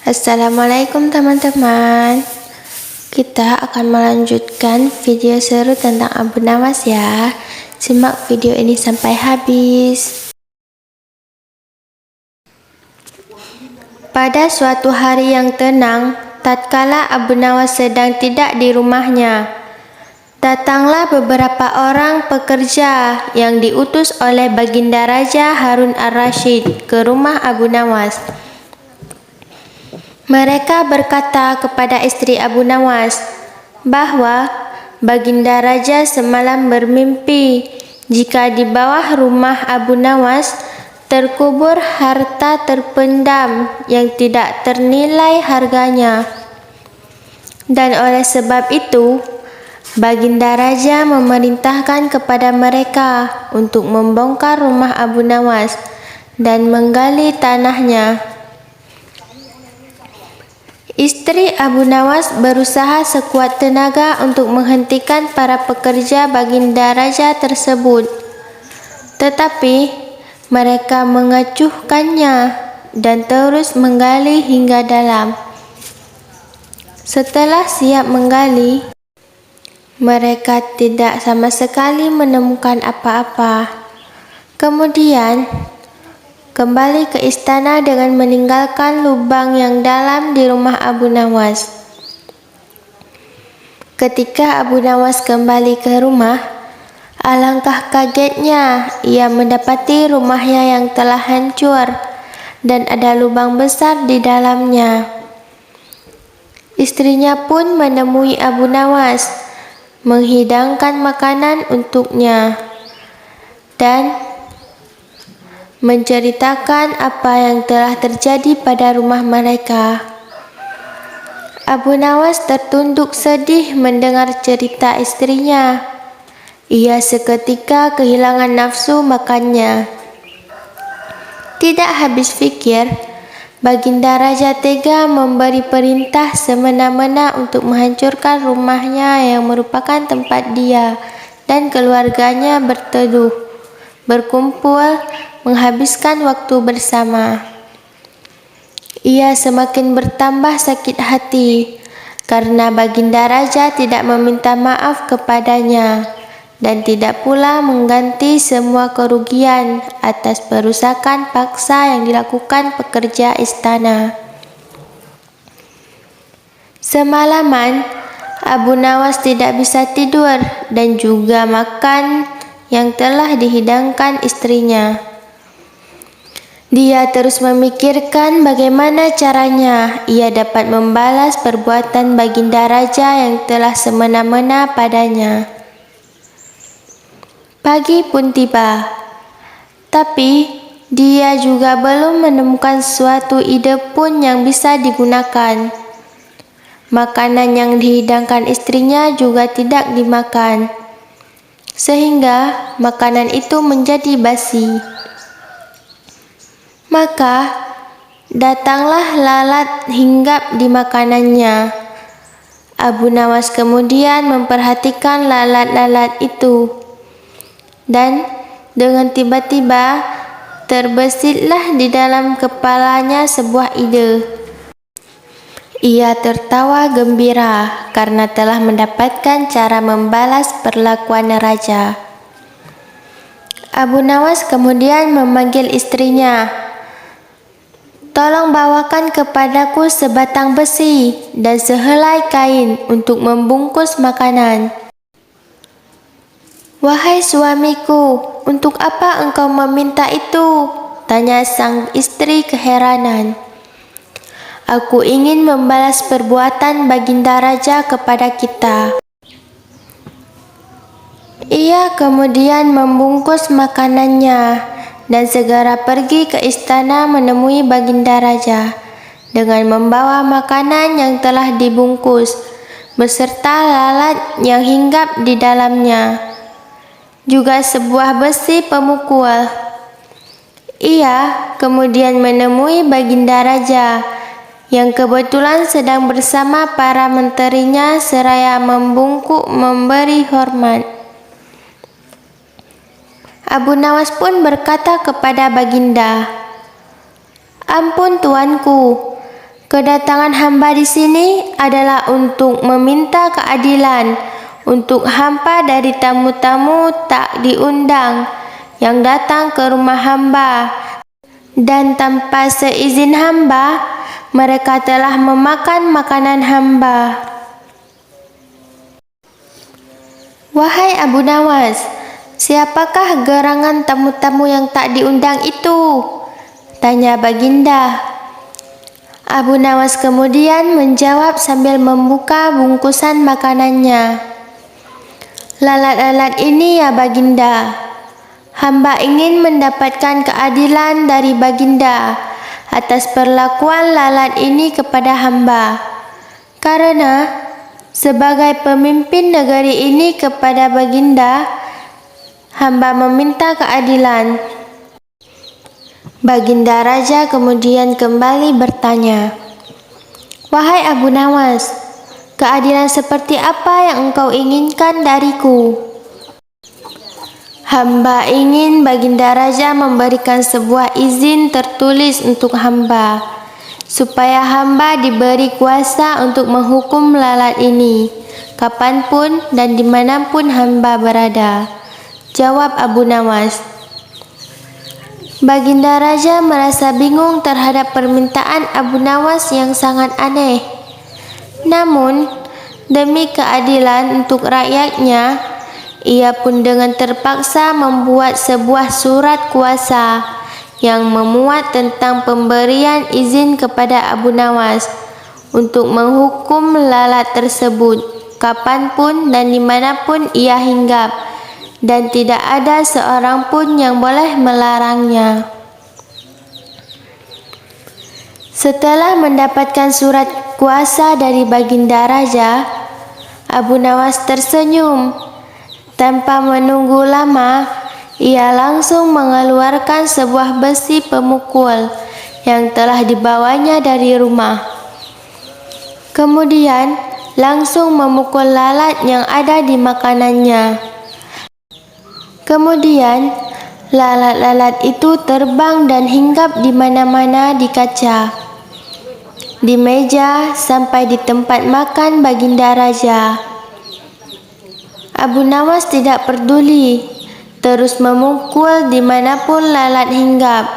Assalamualaikum teman-teman. Kita akan melanjutkan video seru tentang Abu Nawas ya. Simak video ini sampai habis. Pada suatu hari yang tenang, tatkala Abu Nawas sedang tidak di rumahnya, datanglah beberapa orang pekerja yang diutus oleh Baginda Raja Harun ar-Rasyid ke rumah Abu Nawas. Mereka berkata kepada istri Abu Nawas bahwa Baginda Raja semalam bermimpi jika di bawah rumah Abu Nawas terkubur harta terpendam yang tidak ternilai harganya. Dan oleh sebab itu, Baginda Raja memerintahkan kepada mereka untuk membongkar rumah Abu Nawas dan menggali tanahnya. Istri Abu Nawas berusaha sekuat tenaga untuk menghentikan para pekerja Baginda Raja tersebut, tetapi mereka mengacuhkannya dan terus menggali hingga dalam. Setelah siap menggali, mereka tidak sama sekali menemukan apa-apa. Kemudian kembali ke istana dengan meninggalkan lubang yang dalam di rumah Abu Nawas. Ketika Abu Nawas kembali ke rumah, alangkah kagetnya ia mendapati rumahnya yang telah hancur dan ada lubang besar di dalamnya. Istrinya pun menemui Abu Nawas, menghidangkan makanan untuknya, dan menceritakan apa yang telah terjadi pada rumah mereka. Abu Nawas tertunduk sedih mendengar cerita istrinya. Ia seketika kehilangan nafsu makannya. Tidak habis fikir, Baginda Raja tega memberi perintah semena-mena untuk menghancurkan rumahnya yang merupakan tempat dia dan keluarganya berteduh, berkumpul, menghabiskan waktu bersama. Ia semakin bertambah sakit hati karena Baginda Raja tidak meminta maaf kepadanya dan tidak pula mengganti semua kerugian atas perusakan paksa yang dilakukan pekerja istana. Semalaman, Abu Nawas tidak bisa tidur dan juga makan yang telah dihidangkan istrinya. Dia terus memikirkan bagaimana caranya ia dapat membalas perbuatan Baginda Raja yang telah semena-mena padanya. Pagi pun tiba, tapi dia juga belum menemukan suatu ide pun yang bisa digunakan. Makanan yang dihidangkan istrinya juga tidak dimakan, sehingga makanan itu menjadi basi. Maka datanglah lalat hinggap di makanannya. Abu Nawas kemudian memperhatikan lalat-lalat itu, dan dengan tiba-tiba terbesitlah di dalam kepalanya sebuah ide. Ia tertawa gembira karena telah mendapatkan cara membalas perlakuan raja. Abu Nawas kemudian memanggil istrinya. "Tolong bawakan kepadaku sebatang besi dan sehelai kain untuk membungkus makanan." "Wahai suamiku, untuk apa engkau meminta itu?" tanya sang istri keheranan. "Aku ingin membalas perbuatan Baginda Raja kepada kita." Ia kemudian membungkus makanannya dan segera pergi ke istana menemui Baginda Raja dengan membawa makanan yang telah dibungkus beserta lalat yang hinggap di dalamnya, juga sebuah besi pemukul. Ia kemudian menemui Baginda Raja yang kebetulan sedang bersama para menterinya seraya membungkuk memberi hormat. Abu Nawas pun berkata kepada Baginda, "Ampun tuanku, Kedatangan hamba di sini adalah untuk meminta keadilan untuk hamba dari tamu-tamu tak diundang yang datang ke rumah hamba, dan tanpa seizin hamba, mereka telah memakan makanan hamba. Wahai Abu Nawas, siapakah gerangan tamu-tamu yang tak diundang itu? Tanya Baginda. Abu Nawas kemudian menjawab sambil membuka bungkusan makanannya. Lalat-lalat ini ya Baginda. Hamba ingin mendapatkan keadilan dari Baginda atas perlakuan lalat ini kepada hamba. Karena sebagai pemimpin negeri ini kepada Baginda, hamba meminta keadilan. Baginda Raja kemudian kembali bertanya, Wahai Abu Nawas, keadilan seperti apa yang engkau inginkan dariku? Hamba ingin Baginda Raja memberikan sebuah izin tertulis untuk hamba, supaya hamba diberi kuasa untuk menghukum lalat ini, kapanpun dan dimanapun hamba berada. Jawab Abu Nawas. Baginda Raja merasa bingung terhadap permintaan Abu Nawas yang sangat aneh. Namun, demi keadilan untuk rakyatnya, ia pun dengan terpaksa membuat sebuah surat kuasa yang memuat tentang pemberian izin kepada Abu Nawas untuk menghukum lalat tersebut kapanpun dan dimanapun ia hinggap, dan tidak ada seorang pun yang boleh melarangnya. Setelah mendapatkan surat kuasa dari Baginda Raja, Abu Nawas tersenyum. Tanpa menunggu lama, ia langsung mengeluarkan sebuah besi pemukul yang telah dibawanya dari rumah. Kemudian, langsung memukul lalat yang ada di makanannya. Kemudian, lalat-lalat itu terbang dan hinggap di mana-mana di kaca, di meja, sampai di tempat makan Baginda Raja. Abu Nawas tidak peduli, terus memukul dimanapun lalat hinggap,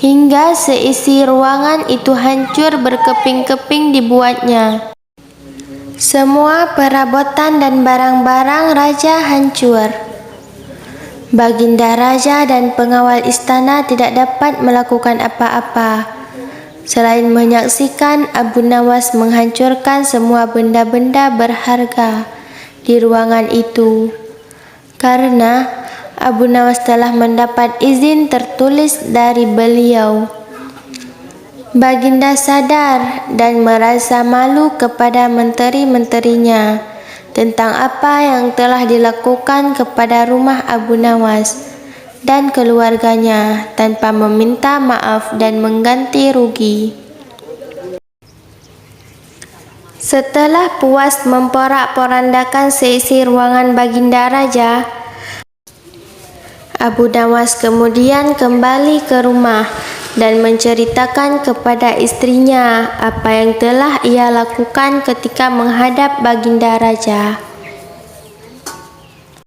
hingga seisi ruangan itu hancur berkeping-keping dibuatnya. Semua perabotan dan barang-barang raja hancur. Baginda Raja dan pengawal istana tidak dapat melakukan apa-apa selain menyaksikan Abu Nawas menghancurkan semua benda-benda berharga di ruangan itu, karena Abu Nawas telah mendapat izin tertulis dari beliau. Baginda sadar dan merasa malu kepada menteri-menterinya tentang apa yang telah dilakukan kepada rumah Abu Nawas dan keluarganya tanpa meminta maaf dan mengganti rugi. Setelah puas memporak-porandakan seisi ruangan Baginda Raja, Abu Nawas kemudian kembali ke rumah dan menceritakan kepada istrinya apa yang telah ia lakukan ketika menghadap Baginda Raja.